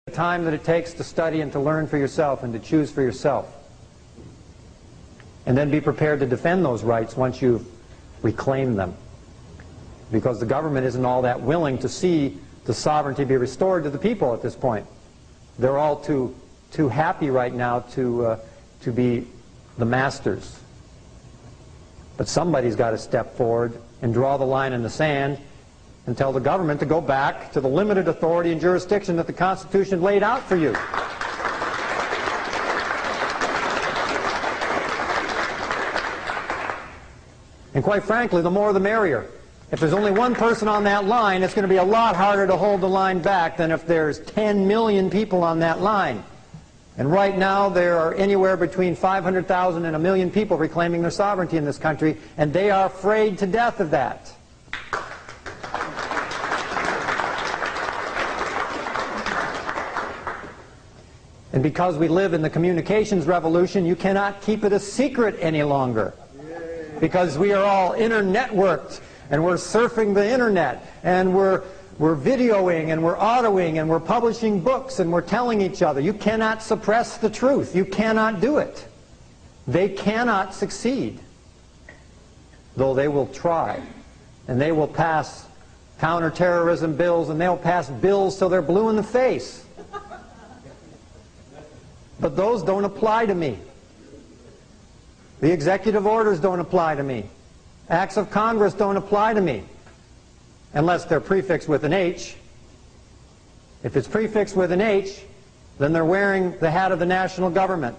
the time that it takes to study and to learn for yourself and to choose for yourself. And then be prepared to defend those rights once you've reclaimed them. Because the government isn't all that willing to see the sovereignty be restored to the people at this point. They're all too happy right now to be the masters. But somebody's got to step forward and draw the line in the sand and tell the government to go back to the limited authority and jurisdiction that the Constitution laid out for you. And quite frankly, the more the merrier. If there's only one person on that line, it's going to be a lot harder to hold the line back than if there's 10 million people on that line. And right now there are anywhere between 500,000 and 1 million people reclaiming their sovereignty in this country, and they are afraid to death of that. And because we live in the communications revolution, you cannot keep it a secret any longer. Because we are all internetworked, and we're surfing the internet, and we're videoing, and we're autoing, and we're publishing books, and we're telling each other. You cannot suppress the truth. You cannot do it. They cannot succeed, though they will try. And they will pass counterterrorism bills, and they'll pass bills till they're blue in the face. But those don't apply to me. The executive orders don't apply to me. Acts of Congress don't apply to me. Unless they're prefixed with an H. If it's prefixed with an H, then they're wearing the hat of the national government.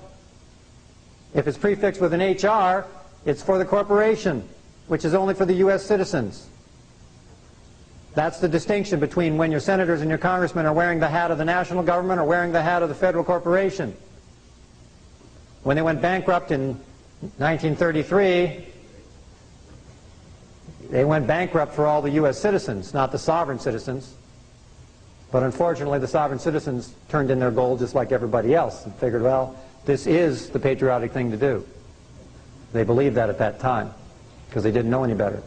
If it's prefixed with an HR, it's for the corporation, which is only for the U.S. citizens. That's the distinction between when your senators and your congressmen are wearing the hat of the national government or wearing the hat of the federal corporation. When they went bankrupt in 1933, they went bankrupt for all the U.S. citizens, not the sovereign citizens. But unfortunately, the sovereign citizens turned in their gold just like everybody else and figured, well, this is the patriotic thing to do. They believed that at that time because they didn't know any better.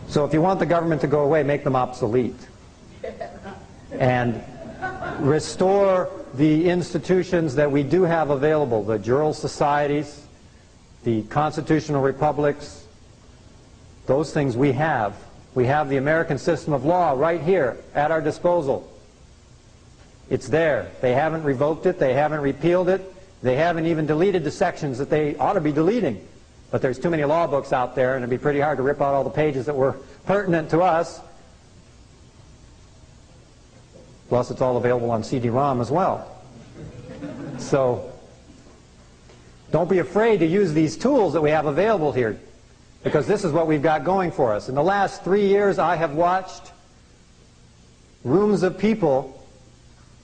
So if you want the government to go away, make them obsolete. And restore the institutions that we do have available, the jural societies, the constitutional republics, those things we have. We have the American system of law right here at our disposal. It's there. They haven't revoked it. They haven't repealed it. They haven't even deleted the sections that they ought to be deleting. But there's too many law books out there, and it'd be pretty hard to rip out all the pages that were pertinent to us. Plus, it's all available on CD-ROM as well. So, don't be afraid to use these tools that we have available here, because this is what we've got going for us. In the last 3 years, I have watched rooms of people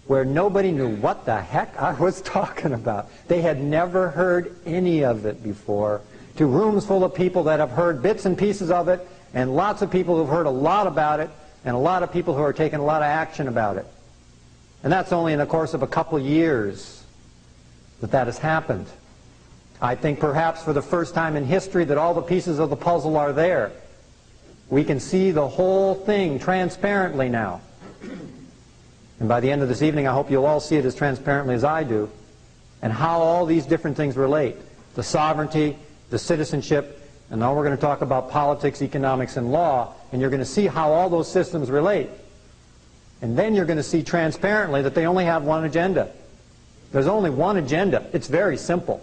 where nobody knew what the heck I was talking about. They had never heard any of it before, to rooms full of people that have heard bits and pieces of it, and lots of people who've heard a lot about it, and a lot of people who are taking a lot of action about it. And that's only in the course of a couple of years that has happened. I think perhaps for the first time in history that all the pieces of the puzzle are there. We can see the whole thing transparently now. And by the end of this evening, I hope you'll all see it as transparently as I do, and how all these different things relate. The sovereignty, the citizenship, and now we're going to talk about politics, economics, and law, and you're going to see how all those systems relate. And then you're going to see transparently that they only have one agenda. There's only one agenda. It's very simple.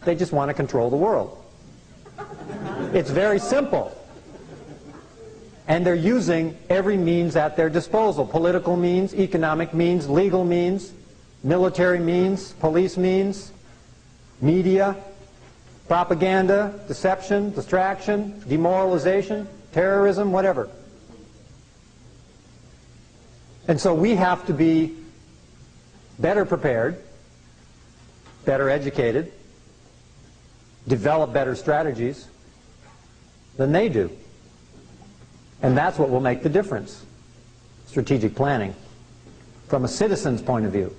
They just want to control the world. It's very simple. And they're using every means at their disposal. Political means, economic means, legal means, military means, police means, media, propaganda, deception, distraction, demoralization, terrorism, whatever. And so we have to be better prepared, better educated, develop better strategies than they do. And that's what will make the difference. Strategic planning from a citizen's point of view.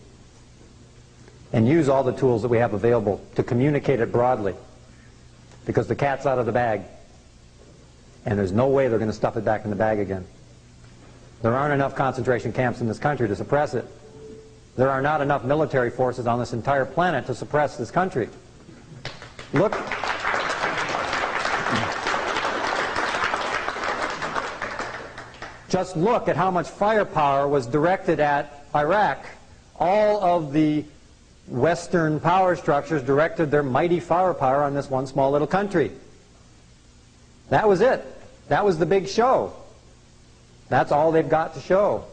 And use all the tools that we have available to communicate it broadly. Because the cat's out of the bag. And there's no way they're going to stuff it back in the bag again. There aren't enough concentration camps in this country to suppress it. There are not enough military forces on this entire planet to suppress this country. Look. Just look at how much firepower was directed at Iraq. All of the Western power structures directed their mighty firepower on this one small little country. That was it. That was the big show. That's all they've got to show.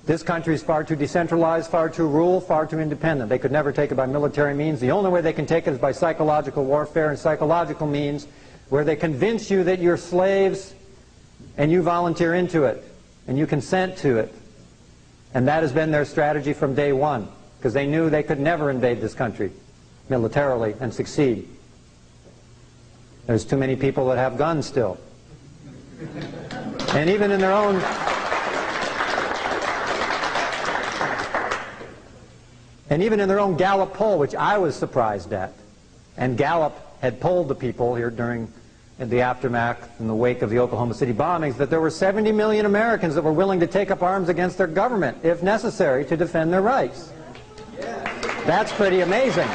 This country is far too decentralized, far too rural, far too independent. They could never take it by military means. The only way they can take it is by psychological warfare and psychological means, where they convince you that you're slaves and you volunteer into it and you consent to it. And that has been their strategy from day one, because they knew they could never invade this country militarily and succeed. There's too many people that have guns still. And even in their own Gallup poll, which I was surprised at, and Gallup had polled the people here during the aftermath in the wake of the Oklahoma City bombings, that there were 70 million Americans that were willing to take up arms against their government, if necessary, to defend their rights. That's pretty amazing.